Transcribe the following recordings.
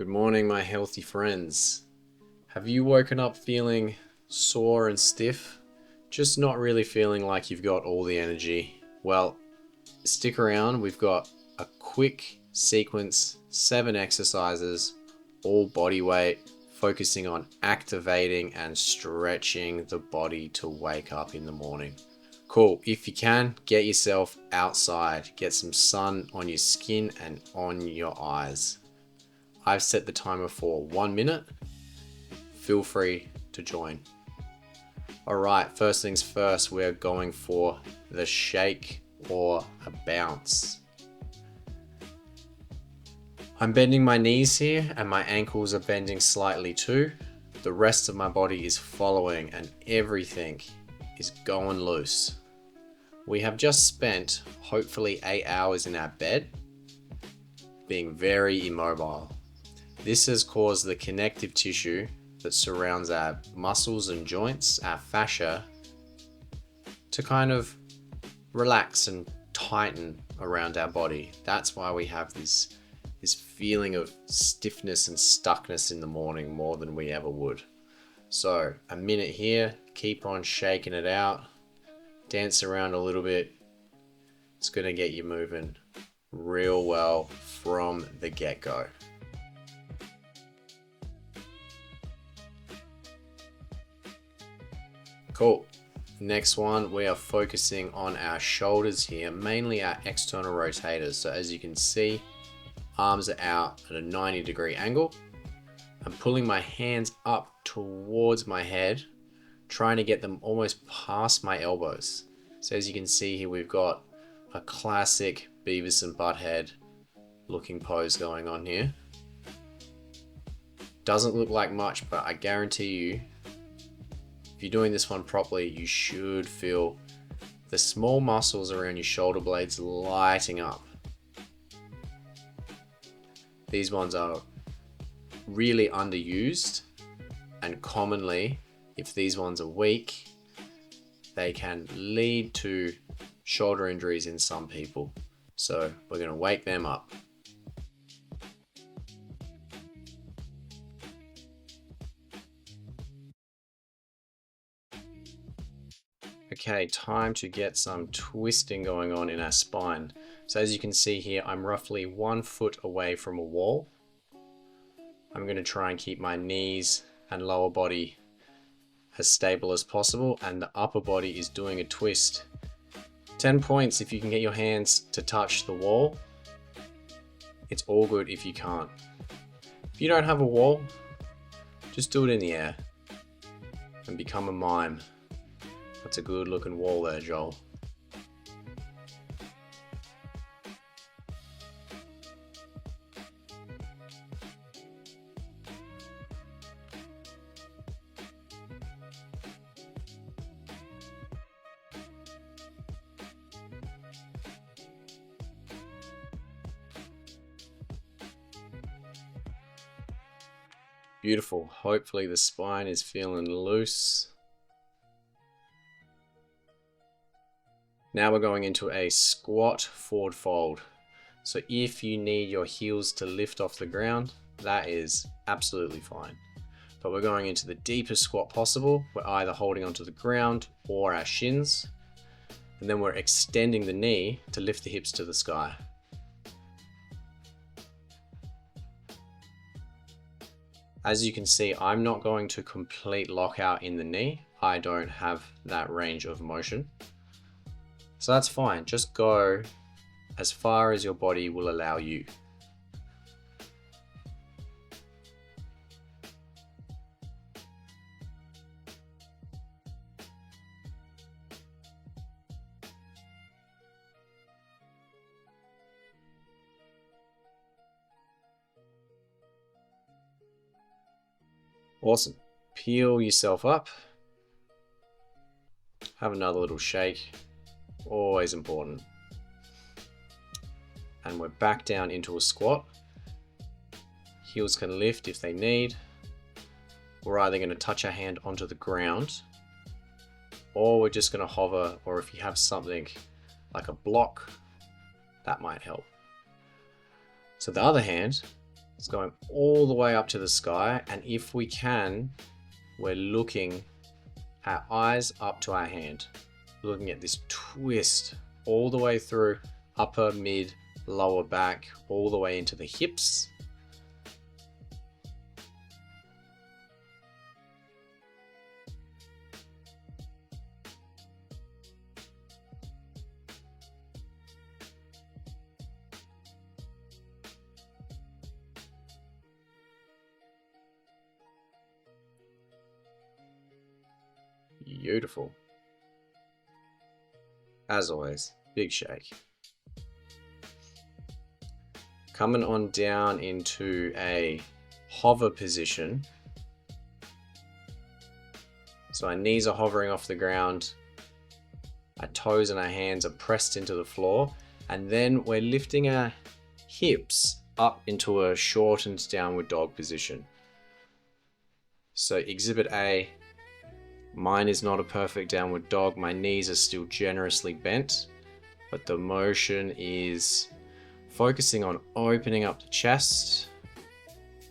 Good morning, my healthy friends. Have you woken up feeling sore and stiff? Just not really feeling like you've got all the energy? Well, stick around. We've got a quick sequence, 7 exercises, all body weight, focusing on activating and stretching the body to wake up in the morning. Cool. If you can, get yourself outside. Get some sun on your skin and on your eyes. I've set the timer for 1 minute. Feel free to join. Alright, first things first, we're going for the shake or a bounce. I'm bending my knees here and my ankles are bending slightly too. The rest of my body is following and everything is going loose. We have just spent hopefully 8 hours in our bed being very immobile. This has caused the connective tissue that surrounds our muscles and joints, our fascia, to kind of relax and tighten around our body. That's why we have this feeling of stiffness and stuckness in the morning more than we ever would. So a minute here, keep on shaking it out, dance around a little bit. It's going to get you moving real well from the get-go. Cool. Next one, we are focusing on our shoulders here, mainly our external rotators. So as you can see, arms are out at a 90-degree angle. I'm pulling my hands up towards my head, trying to get them almost past my elbows. So as you can see here, we've got a classic Beavis and Butthead looking pose going on here. Doesn't look like much, but I guarantee you, if you're doing this one properly, you should feel the small muscles around your shoulder blades lighting up. These ones are really underused, and commonly, if these ones are weak, they can lead to shoulder injuries in some people. So we're going to wake them up. Okay, time to get some twisting going on in our spine. So as you can see here, I'm roughly 1 foot away from a wall. I'm going to try and keep my knees and lower body as stable as possible, and the upper body is doing a twist. 10 points if you can get your hands to touch the wall. It's all good if you can't. If you don't have a wall, just do it in the air and become a mime. That's a good looking wall there, Joel. Beautiful. Hopefully the spine is feeling loose. Now we're going into a squat forward fold. So if you need your heels to lift off the ground, that is absolutely fine. But we're going into the deepest squat possible. We're either holding onto the ground or our shins. And then we're extending the knee to lift the hips to the sky. As you can see, I'm not going to complete lockout in the knee. I don't have that range of motion. So that's fine. Just go as far as your body will allow you. Awesome. Peel yourself up. Have another little shake. Always important. And we're back down into a squat. Heels can lift if they need. We're either going to touch our hand onto the ground, or we're just going to hover, or if you have something like a block, that might help. So the other hand, It's going all the way up to the sky, and if we can, we're looking our eyes up to our hand, looking at this twist all the way through upper, mid, lower back, all the way into the hips. Beautiful. As always, big shake. Coming on down into a hover position. So our knees are hovering off the ground, our toes and our hands are pressed into the floor, and then we're lifting our hips up into a shortened downward dog position. So exhibit A, mine is not a perfect downward dog. My knees are still generously bent, but the motion is focusing on opening up the chest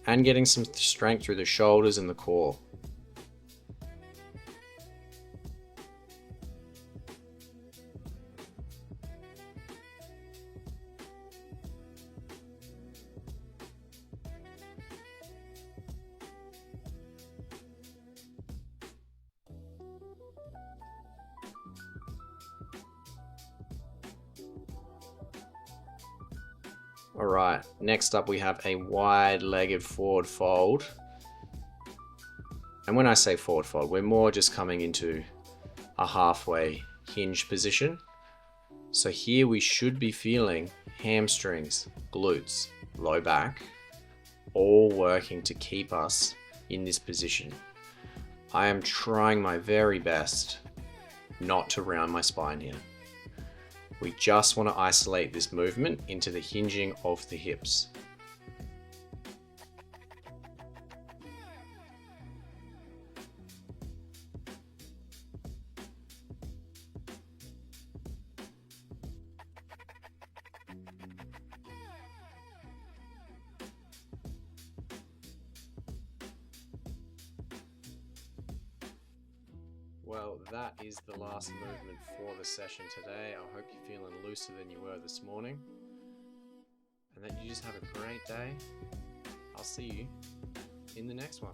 and getting some strength through the shoulders and the core. Alright, next up we have a wide-legged forward fold. And when I say forward fold, we're more just coming into a halfway hinge position. So here we should be feeling hamstrings, glutes, low back, all working to keep us in this position. I am trying my very best not to round my spine here. We just want to isolate this movement into the hinging of the hips. Well, that is the last movement for the session today. I hope you're feeling looser than you were this morning, and that you just have a great day. I'll see you in the next one.